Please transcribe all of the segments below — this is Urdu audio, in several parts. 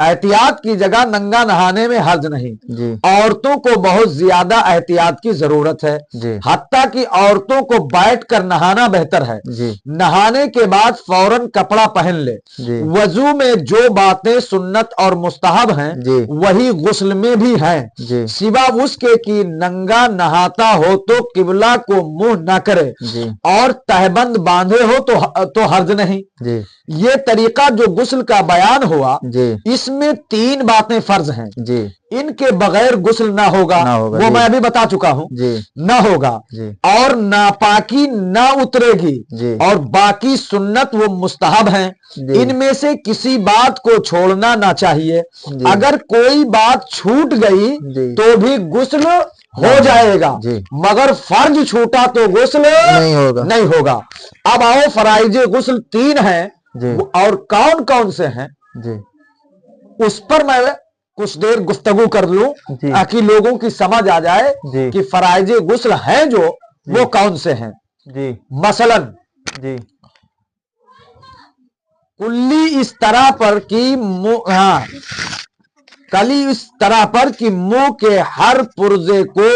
احتیاط کی جگہ ننگا نہانے میں حرج نہیں. جی عورتوں کو بہت زیادہ احتیاط کی ضرورت ہے. جی حتیٰ کہ عورتوں کو بیٹھ کر نہانا بہتر ہے. جی نہانے کے بعد فوراً کپڑا پہن لے. جی وضو میں جو باتیں سنت اور مستحب ہیں جی وہی غسل میں بھی ہیں، جی سوا اس کے کہ ننگا نہاتا ہو تو قبلہ کو منہ نہ کرے جی اور تہبند باندھے ہو تو حرج نہیں. جی یہ طریقہ جو غسل کا بیان ہوا جی اس میں 3 باتیں فرض ہیں. جی ان کے بغیر غسل نہ ہوگا، نہ ہوگا. وہ جی میں ابھی بتا چکا ہوں، جی نہ ہوگا، جی اور ناپاکی نہ اترے گی، جی اور باقی سنت وہ مستحب ہیں. جی ان میں سے کسی بات کو چھوڑنا نہ چاہیے. جی اگر کوئی بات چھوٹ گئی جی تو بھی غسل ہو جائے گا، جی مگر فرض چھوٹا تو غسل نہیں ہوگا. نہیں ہوگا. اب آؤ، فرائض غسل 3 ہیں جی اور کون کون سے ہیں جی اس پر میں کچھ دیر گفتگو کر لوں جی تاکہ لوگوں کی سمجھ آ جائے جی کہ فرائض غسل ہیں جو وہ کون سے ہیں. جی مثلا جی کلی اس طرح پر کہ کلی اس طرح پر کہ منہ کے ہر پرزے کو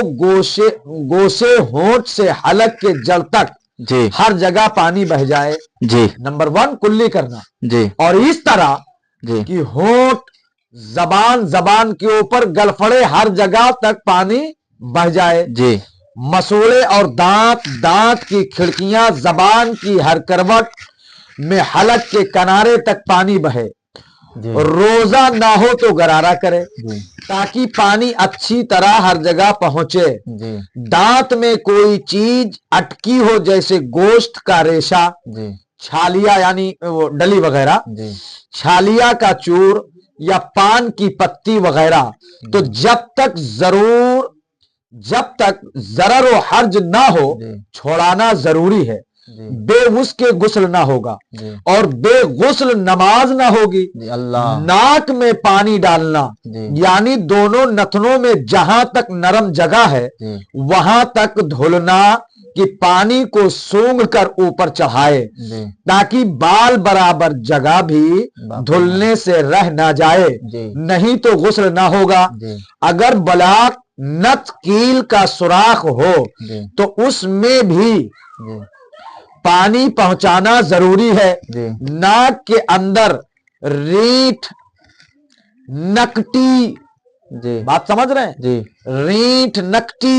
گوشے ہونٹ سے حلق کے جڑ تک جی ہر جگہ پانی بہ جائے. جی نمبر 1 کلی کرنا. جی اور اس طرح جی کہ ہونٹ، زبان کے اوپر گلفڑے ہر جگہ تک پانی بہ جائے. جی مسوڑے اور دانت کی کھڑکیاں، زبان کی ہر کروٹ میں حلق کے کنارے تک پانی بہے. جی روزہ نہ ہو تو غرارہ کرے جی تاکہ پانی اچھی طرح ہر جگہ پہنچے. جی دانت میں کوئی چیز اٹکی ہو جیسے گوشت کا ریشہ، جی چھالیا یعنی وہ ڈلی وغیرہ، جی چھالیا کا چور یا پان کی پتی وغیرہ، تو جب تک ضرر و حرج نہ ہو جی چھوڑانا ضروری ہے. جی بے اس کے غسل نہ ہوگا جی اور بے غسل نماز نہ ہوگی. جی اللہ ناک میں پانی ڈالنا جی یعنی دونوں نتنوں میں جہاں تک نرم جگہ ہے جی وہاں تک دھلنا کہ پانی کو سونگھ کر اوپر چڑھائے جی تاکہ بال برابر جگہ بھی دھلنے سے رہ نہ جائے، جی نہیں تو غسل نہ ہوگا. جی اگر بلاک نت کیل کا سوراخ ہو جی تو اس میں بھی جی پانی پہنچانا ضروری ہے. جی ناک کے اندر ریٹھ، نکٹی، جی بات سمجھ رہے ہیں، جی ریٹھ نکٹی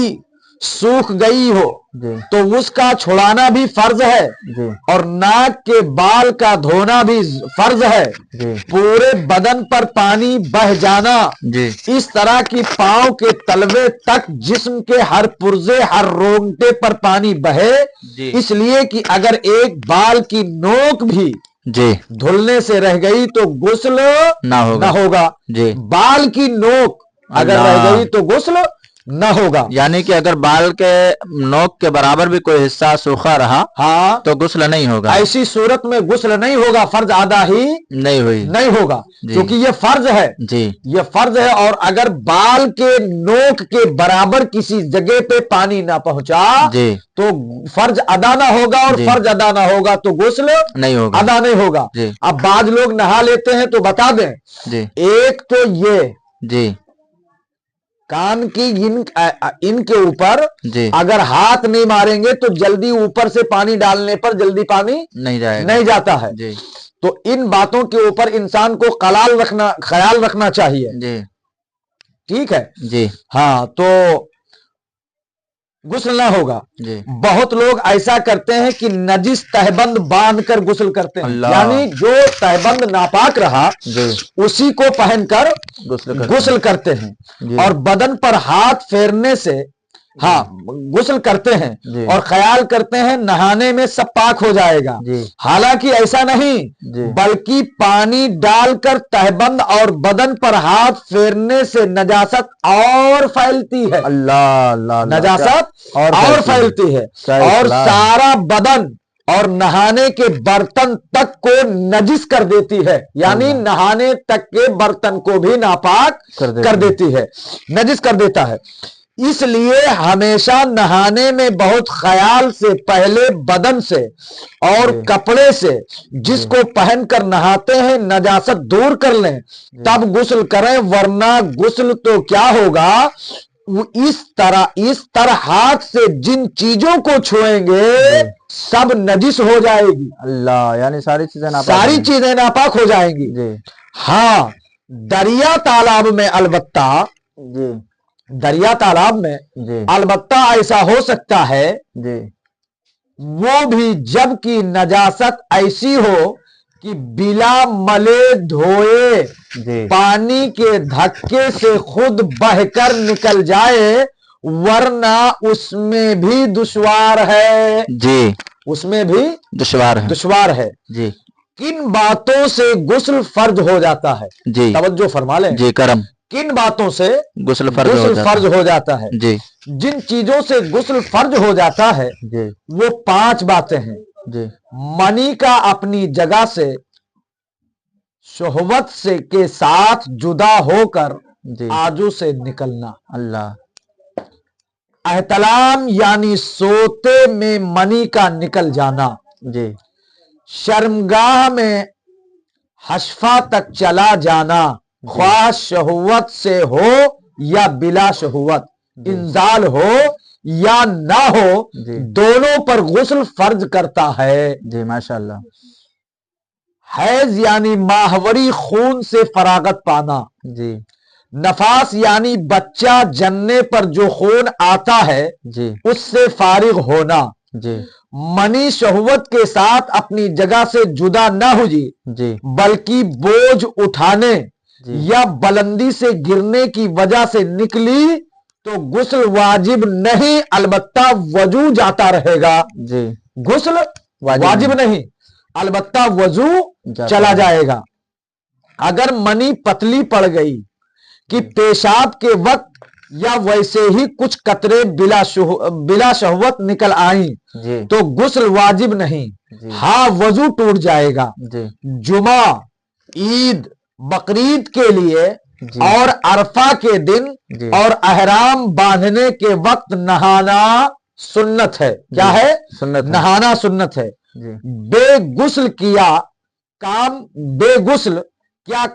سوکھ گئی ہو جی تو اس کا چھڑانا بھی فرض ہے جی اور ناک کے بال کا دھونا بھی فرض ہے. جی پورے بدن پر پانی بہ جانا جی اس طرح کی پاؤں کے تلوے تک جسم کے ہر پرزے، ہر رونگٹے پر پانی بہے. جی اس لیے کہ اگر ایک بال کی نوک بھی جی دھلنے سے رہ گئی تو غسل نہ نہ ہوگا. جی بال کی نوک اگر رہ اللہ، گئی تو غسل نہ ہوگا. یعنی کہ اگر بال کے نوک کے برابر بھی کوئی حصہ سوکھا رہا ہاں، تو غسل نہیں ہوگا. ایسی صورت میں غسل نہیں ہوگا، فرض ادا ہی نہیں ہوئی. نہیں ہوگا جی کیونکہ یہ فرض ہے. جی یہ فرض ہے. اور اگر بال کے نوک کے برابر کسی جگہ پہ پانی نہ پہنچا جی تو فرض ادا نہ ہوگا، اور جی فرض ادا نہ ہوگا تو غسل نہیں ہوگا. ادا نہیں ہوگا. جی اب بعض لوگ نہا لیتے ہیں تو بتا دیں، جی ایک تو یہ جی کان کی ان کے اوپر جی اگر ہاتھ نہیں ماریں گے تو جلدی اوپر سے پانی ڈالنے پر جلدی پانی نہیں جائے گا. نہیں جاتا ہے. جی تو ان باتوں کے اوپر انسان کو خیال رکھنا چاہیے. جی ٹھیک ہے. جی ہاں، تو غسل نہ ہوگا. جی بہت لوگ ایسا کرتے ہیں کہ نجس تہبند باندھ کر غسل کرتے ہیں، اللہ، یعنی جو تہبند ناپاک رہا جی اسی کو پہن کر غسل غسل کرتے ہیں. جی اور بدن پر ہاتھ پھیرنے سے ہاں غسل کرتے ہیں جی اور خیال کرتے ہیں نہانے میں سب پاک ہو جائے گا. جی حالانکہ ایسا نہیں، جی بلکہ پانی ڈال کر تہبند اور بدن پر ہاتھ پھیرنے سے نجاست اور پھیلتی ہے. اللہ اللہ اللہ، نجاست اور پھیلتی ہے کیا اور اصلاح ہے. سارا بدن اور نہانے کے برتن تک کو نجس کر دیتی ہے، یعنی اللہ، نہانے تک کے برتن کو بھی ناپاک کر دیتی ہے، نجس کر دیتا ہے. اس لیے ہمیشہ نہانے میں بہت خیال سے پہلے بدن سے اور کپڑے سے جس کو پہن کر نہاتے ہیں نجاست دور کر لیں، تب غسل کریں، ورنہ غسل تو کیا ہوگا، اس طرح ہاتھ سے جن چیزوں کو چھوئیں گے سب نجس ہو جائے گی۔ اللہ، یعنی ساری چیزیں ناپاک ہو جائیں گی۔ ہاں، دریا تالاب میں البتہ البتہ ایسا ہو سکتا ہے، وہ بھی جب کی نجاست ایسی ہو کہ بلا ملے دھوئے پانی کے دھکے سے خود بہہ کر نکل جائے، ورنہ اس میں بھی دشوار ہے۔ اس میں بھی دشوار ہے۔ کن باتوں سے غسل فرض ہو جاتا ہے؟ توجہ فرما لیں۔ کن باتوں سے غسل فرض ہو جاتا ہے؟ جن چیزوں سے غسل فرض ہو جاتا ہے وہ 5 باتیں ہیں۔ منی کا اپنی جگہ سے شہوت سے کے ساتھ جدا ہو کر آجو سے نکلنا۔ اللہ۔ احتلام یعنی سوتے میں منی کا نکل جانا۔ شرمگاہ میں حشفہ تک چلا جانا، خواہ شہوت سے ہو یا بلا شہوت، انزال ہو یا نہ ہو، دونوں پر غسل فرض کرتا ہے۔ ماشاءاللہ۔ حیض یعنی ماہوری خون سے فراغت پانا۔ نفاس یعنی بچہ جننے پر جو خون آتا ہے اس سے فارغ ہونا۔ منی شہوت کے ساتھ اپنی جگہ سے جدا نہ ہوئی بلکہ بوجھ اٹھانے یا بلندی سے گرنے کی وجہ سے نکلی تو غسل واجب نہیں، البتہ وضو جاتا رہے گا۔ غسل واجب نہیں، البتہ وضو چلا جائے گا۔ اگر منی پتلی پڑ گئی کہ پیشاب کے وقت یا ویسے ہی کچھ قطرے بلا شہوت نکل آئیں تو غسل واجب نہیں، ہاں وضو ٹوٹ جائے گا۔ جمعہ، عید، بقرعید کے لیے اور عرفہ کے دن اور احرام باندھنے کے وقت نہانا سنت ہے۔ کیا ہے؟ نہانا سنت ہے۔ بے غسل کیا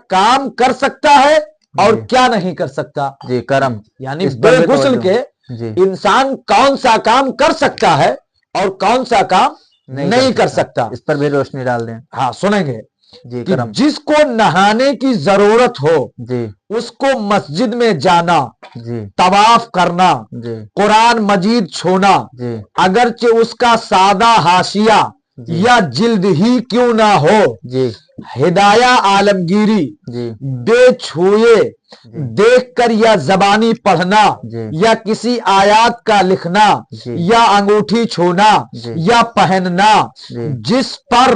کام کر سکتا ہے اور کیا نہیں کر سکتا؟ یعنی بے غسل کے انسان کون سا کام کر سکتا ہے اور کون سا کام نہیں کر سکتا، اس پر بھی روشنی ڈال دیں۔ ہاں سنیں گے۔ جس کو نہانے کی ضرورت ہو اس کو مسجد میں جانا، طواف کرنا، قرآن مجید چھونا، اگرچہ اس کا سادہ حاشیہ یا جلد ہی کیوں نہ ہو، ہدایہ عالمگیری، بے چھوئے دیکھ کر یا زبانی پڑھنا یا کسی آیات کا لکھنا یا انگوٹھی چھونا یا پہننا جس پر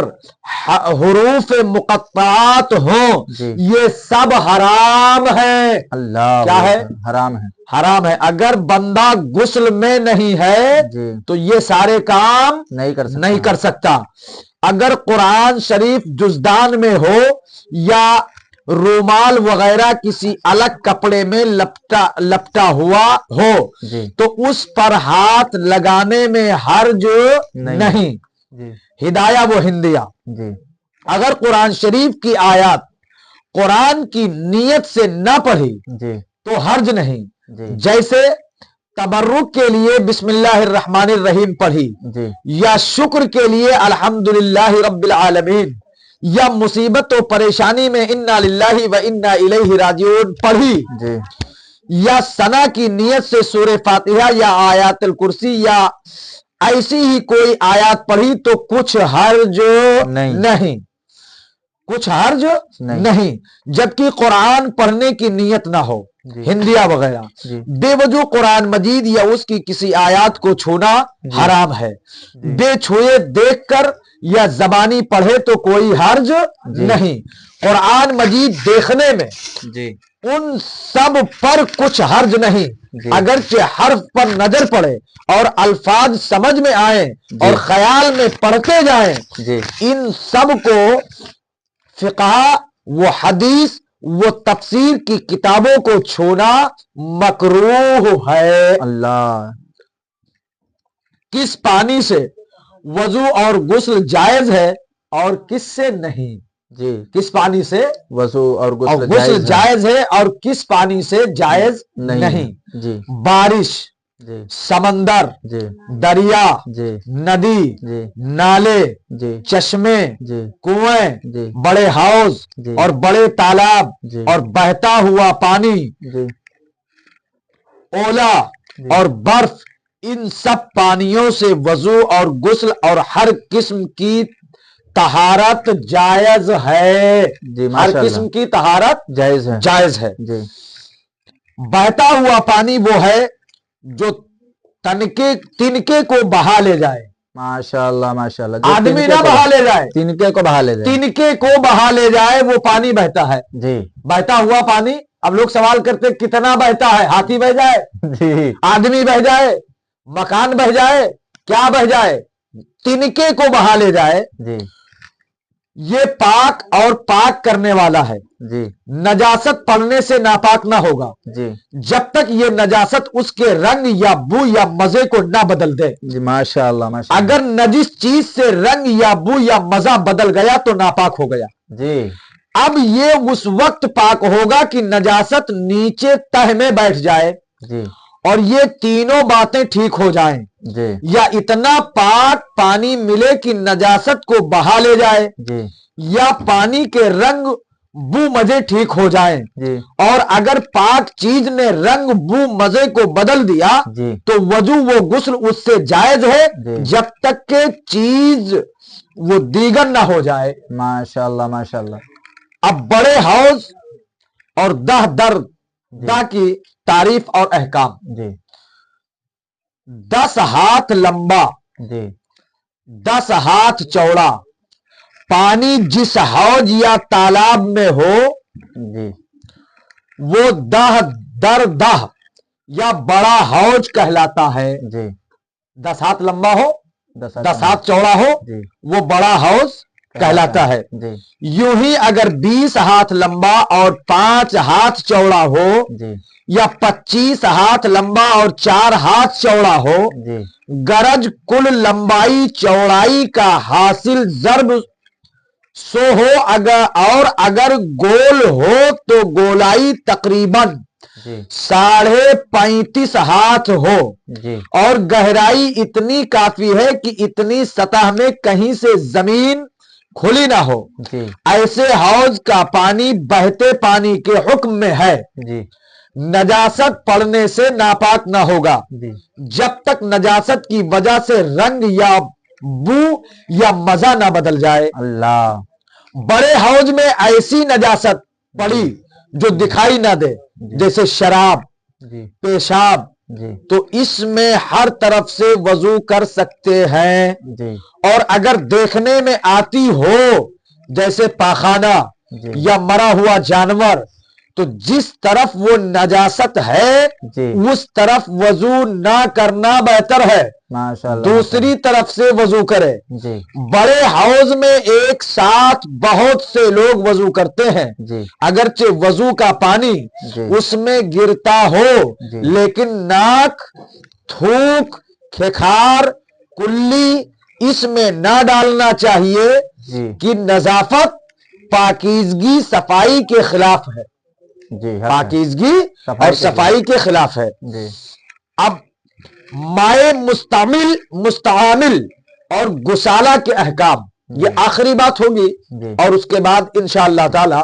حروف مقطعات ہوں، یہ سب حرام ہے۔ اللہ، کیا ہے؟ حرام ہے۔ حرام ہے۔ اگر بندہ غسل میں نہیں ہے تو یہ سارے کام نہیں کر سکتا۔ اگر قرآن شریف جزدان میں ہو یا رومال وغیرہ کسی الگ کپڑے میں لپٹا ہوا ہو تو اس پر ہاتھ لگانے میں حرج نہیں۔ ہدایہ و ہندیہ، اگر قرآن شریف کی آیات قرآن کی نیت سے نہ پڑھی تو حرج نہیں، جیسے تبرک کے لیے بسم اللہ الرحمن الرحیم پڑھی، یا شکر کے لیے الحمدللہ رب العالمین، یا مصیبت و پریشانی میں انا للہ و انا الیہ راجعون پڑھی، یا ثنا کی نیت سے سورہ فاتحہ یا آیات الکرسی یا ایسی ہی کوئی آیات پڑھی تو کچھ حرج نہیں، کچھ حرج نہیں، جبکہ قرآن پڑھنے کی نیت نہ ہو، ہندیہ وغیرہ۔ بے وجہ قرآن مجید یا اس کی کسی آیات کو چھونا حرام ہے۔ بے چھوئے دیکھ کر یا زبانی پڑھے تو کوئی حرج نہیں۔ قرآن مجید دیکھنے میں ان سب پر کچھ حرج نہیں، اگرچہ حرف پر نظر پڑے اور الفاظ سمجھ میں آئیں اور خیال میں پڑھتے جائیں، ان سب کو فقہ و حدیث وہ تفسیر کی کتابوں کو چھونا مکروہ ہے۔ اللہ، کس پانی سے وضو اور غسل جائز ہے اور کس سے نہیں؟ جی، کس پانی سے وضو اور غسل غسل جائز ہے اور کس پانی سے جائز نہیں؟ جی بارش، جی سمندر، جی دریا، جی ندی، جی نالے، جی چشمے، جی کنویں، جی بڑے حوض جی اور بڑے تالاب جی اور بہتا ہوا پانی، جی اولا اور برف، ان سب پانیوں سے وضو اور غسل اور ہر قسم کی طہارت جائز ہے۔ جی، ہر ماشاء اللہ، قسم کی طہارت جائز ہے۔ جائز ہے۔ جی بہتا ہوا پانی وہ ہے جو تنکے کو بہا لے جائے، ماشاء اللہ ماشاء اللہ، جو آدمی نہ بہا لے جائے، تنکے کو بہا لے جائے۔ تنکے کو بہا لے جائے وہ پانی بہتا ہے۔ جی بہتا ہوا پانی، اب لوگ سوال کرتے کتنا بہتا ہے؟ ہاتھی بہ جائے، جی آدمی بہ جائے، مکان بہ جائے، کیا بہ جائے؟ تنکے کو بہا لے جائے۔ جی یہ پاک اور پاک کرنے والا ہے، جی نجاست پڑنے سے ناپاک نہ ہوگا جی جب تک یہ نجاست اس کے رنگ یا بو یا مزے کو نہ بدل دے۔ جی، ماشاء اللہ ماشاء اللہ۔ اگر نجس چیز سے رنگ یا بو یا مزہ بدل گیا تو ناپاک ہو گیا۔ جی اب یہ اس وقت پاک ہوگا کہ نجاست نیچے تہ میں بیٹھ جائے جی اور یہ تینوں باتیں ٹھیک ہو جائیں، جی یا اتنا پاک پانی ملے کہ نجاست کو بہا لے جائے، جی یا پانی کے رنگ بو مزے ٹھیک ہو جائیں۔ جی اور اگر پاک چیز نے رنگ بو مزے کو بدل دیا جی تو وضو و غسل اس سے جائز ہے جی، جب تک کہ چیز وہ دیگر نہ ہو جائے۔ ماشاء اللہ ماشاء اللہ۔ اب بڑے حوض اور دہ جی کی تعریف اور احکام۔ جی 10 ہاتھ لمبا، جی 10 ہاتھ چوڑا پانی جس حوض یا تالاب میں ہو جی وہ دہ در دہ یا بڑا حوض کہلاتا ہے۔ جی 10 ہاتھ لمبا ہو، 10 10 ہاتھ چوڑا ہو، جی وہ بڑا حوض کہلاتا ہے۔ جی یوں ہی اگر 20 ہاتھ لمبا اور 5 ہاتھ چوڑا ہو، جی یا 25 ہاتھ لمبا اور 4 ہاتھ چوڑا ہو، جی گرج کل لمبائی چوڑائی کا حاصل ضرب سو ہو، اگر گول ہو تو گولائی تقریباً جی 35.5 ہاتھ ہو، جی اور گہرائی اتنی کافی ہے کہ اتنی سطح میں کہیں سے زمین کھلی نہ ہو، جی ایسے حوض کا پانی بہتے پانی کے حکم میں ہے، جی نجاست پڑنے سے ناپاک نہ ہوگا جی جب تک نجاست کی وجہ سے رنگ یا بو یا مزہ نہ بدل جائے۔ اللہ، بڑے حوض میں ایسی نجاست پڑی جو دکھائی نہ دے، جیسے شراب، جی پیشاب، جی تو اس میں ہر طرف سے وضو کر سکتے ہیں، جی اور اگر دیکھنے میں آتی ہو جیسے پاخانہ جی یا مرا ہوا جانور تو جس طرف وہ نجاست ہے جی، اس طرف وضو نہ کرنا بہتر ہے، ماشاء اللہ، دوسری طرف سے وضو کرے۔ جی بڑے حوض میں ایک ساتھ بہت سے لوگ وضو کرتے ہیں، جی اگرچہ وضو کا پانی جی اس میں گرتا ہو، جی لیکن ناک، تھوک، کھکھار، کلی اس میں نہ ڈالنا چاہیے جی کہ نظافت پاکیزگی صفائی کے خلاف ہے، جی، حق ہے، پاکیزگی صفائی اور کے خلاف۔ صفائی کے خلاف ہے۔ جی اب مائع مستعمل اور گسالہ کے احکام، یہ آخری بات ہوگی، جی اور اس کے بعد انشاءاللہ تعالی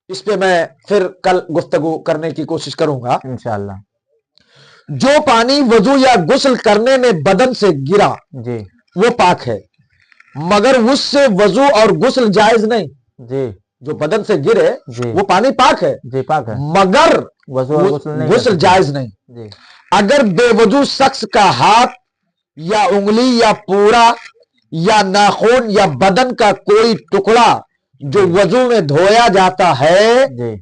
اس پہ میں پھر کل گفتگو کرنے کی کوشش کروں گا۔ انشاءاللہ۔ جو پانی وضو یا غسل کرنے میں بدن سے گرا جی وہ پاک ہے، مگر اس سے وضو اور غسل جائز نہیں۔ جی جو بدن سے گرے جی وہ پانی پاک ہے، جی، پاک ہے، مگر وضو اور غسل نہیں کر غسل سکتے۔ جائز نہیں۔ جی اگر بے وضو شخص کا ہاتھ یا انگلی یا پورا یا ناخن یا بدن کا کوئی ٹکڑا جو وضو میں دھویا جاتا ہے جی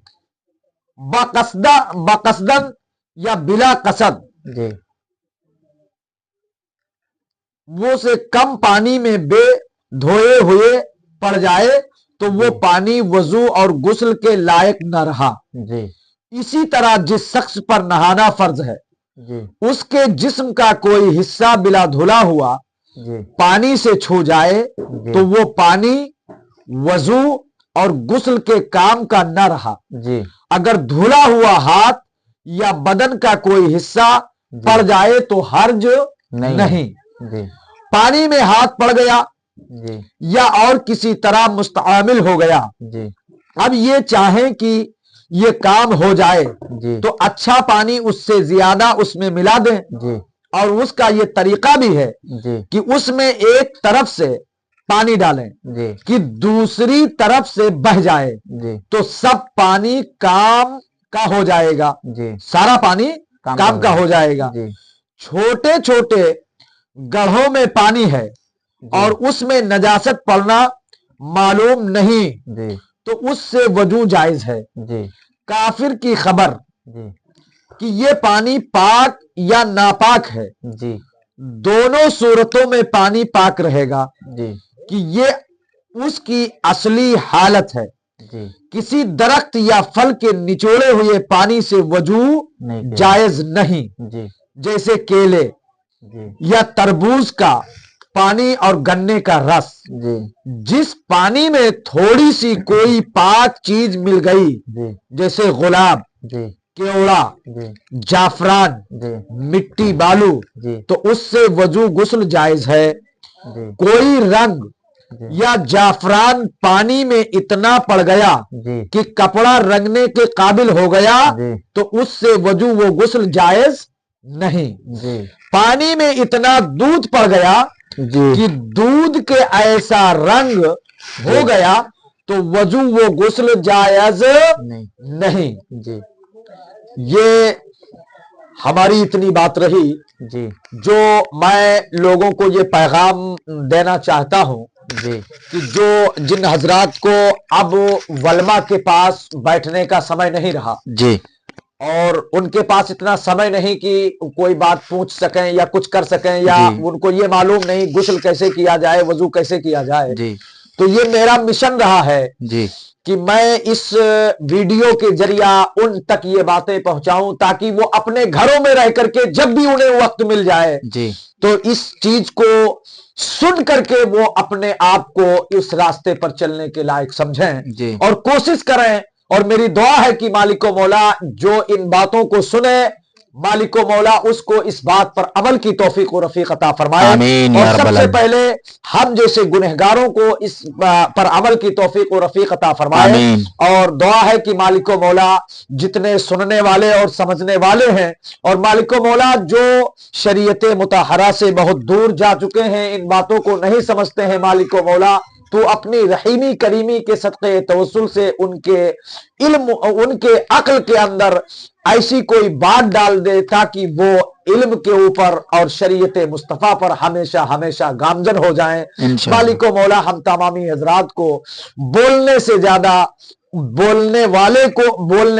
بقصدن یا بلا قصد جی وہ سے کم پانی میں بے دھوئے ہوئے پڑ جائے تو وہ پانی وضو اور غسل کے لائق نہ رہا۔ جی اسی طرح جس شخص پر نہانا فرض ہے جی اس کے جسم کا کوئی حصہ بلا دھلا ہوا جی پانی سے چھو جائے تو وہ پانی وضو اور غسل کے کام کا نہ رہا۔ جی اگر دھلا ہوا ہاتھ یا بدن کا کوئی حصہ پڑ جائے تو حرج نہیں۔ جی پانی میں ہاتھ پڑ گیا جی یا اور کسی طرح مستعمل ہو گیا، جی اب یہ چاہیں کہ یہ کام ہو جائے جی تو اچھا پانی اس سے زیادہ اس میں ملا دیں، جی اور اس کا یہ طریقہ بھی ہے جی کہ اس میں ایک طرف سے پانی ڈالیں جی کہ دوسری طرف سے بہہ جائے جی تو سب پانی کام کا ہو جائے گا، جی سارا پانی کام کا ہو جائے گا۔ جی چھوٹے چھوٹے گڑھوں میں پانی ہے اور اس میں نجاست پڑنا معلوم نہیں جی تو اس سے وضو جائز ہے۔ جی کافر کی خبر جی کہ یہ پانی پاک یا ناپاک ہے، جی دونوں صورتوں میں پانی پاک رہے گا جی کہ یہ اس کی اصلی حالت ہے۔ جی کسی درخت یا پھل کے نچوڑے ہوئے پانی سے وضو نہیں جائز نہیں، جی جیسے کیلے جی یا تربوز کا پانی اور گنے کا رس۔ جی جس پانی میں تھوڑی سی کوئی پاک چیز مل گئی جی جیسے گلاب، جی کیوڑا، جی جعفران، جی مٹی، بالو، جی تو اس سے وضو غسل جائز ہے۔ جی کوئی رنگ یا جعفران پانی میں اتنا پڑ گیا جی کہ کپڑا رنگنے کے قابل ہو گیا جی تو اس سے وضو و غسل جائز نہیں۔ جی پانی میں اتنا دودھ پڑ گیا جی کہ دودھ کے ایسا رنگ ہو گیا تو وضو و غسل جائز نہیں نہیں۔ جی یہ ہماری اتنی بات رہی جی جو میں لوگوں کو یہ پیغام دینا چاہتا ہوں جی کہ جن حضرات کو اب ولما کے پاس بیٹھنے کا سمے نہیں رہا جی اور ان کے پاس اتنا سمے نہیں کہ کوئی بات پوچھ سکیں یا کچھ کر سکیں، یا جی ان کو یہ معلوم نہیں غسل کیسے کیا جائے، وضو کیسے کیا جائے، جی تو یہ میرا مشن رہا ہے جی کہ میں اس ویڈیو کے ذریعہ ان تک یہ باتیں پہنچاؤں تاکہ وہ اپنے گھروں میں رہ کر کے جب بھی انہیں وقت مل جائے جی تو اس چیز کو سن کر کے وہ اپنے آپ کو اس راستے پر چلنے کے لائق سمجھیں جی اور کوشش کریں۔ اور میری دعا ہے کہ مالک و مولا جو ان باتوں کو سنے، مالک و مولا اس کو اس بات پر عمل کی توفیق و رفیق عطا فرمائے، آمین اور یا رب سب سے العالمین۔ پہلے ہم جیسے گنہگاروں کو اس پر عمل کی توفیق و رفیق عطا فرمائے۔ آمین۔ اور دعا ہے کہ مالک و مولا جتنے سننے والے اور سمجھنے والے ہیں، اور مالک و مولا جو شریعت مطہرہ سے بہت دور جا چکے ہیں، ان باتوں کو نہیں سمجھتے ہیں، مالک و مولا تو اپنی رحیمی کریمی کے صدقے توسل سے ان کے علم، ان کے عقل کے اندر ایسی کوئی بات ڈال دے تاکہ وہ علم کے اوپر اور شریعت مصطفیٰ پر ہمیشہ ہمیشہ گامزن ہو جائیں۔ انشاءاللہ۔ مالک و مولا ہم تمامی حضرات کو بولنے سے زیادہ بولنے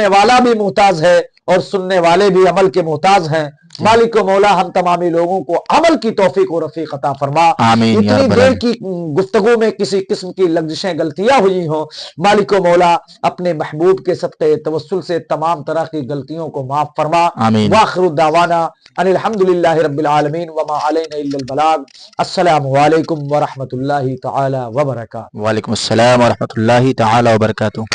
والا بھی محتاج ہے اور سننے والے بھی عمل کے محتاج ہیں۔ مالک و مولا ہم تمامی لوگوں کو عمل کی توفیق و رفیق عطا فرما۔ آمین یا اتنی رب دیر العالمین۔ کی گفتگو میں کسی قسم کی لغزشیں غلطیاں ہوئی ہوں، مالک و مولا اپنے محبوب کے صدقے توسل سے تمام طرح کی غلطیوں کو معاف فرما۔ آمین۔ وآخر دعوانا ان الحمدللہ رب العالمین وما علینا الا البلاغ۔ السلام علیکم ورحمۃ اللہ تعالی وبرکاتہ۔ وعلیکم السلام ورحمۃ اللہ تعالی وبرکاتہ۔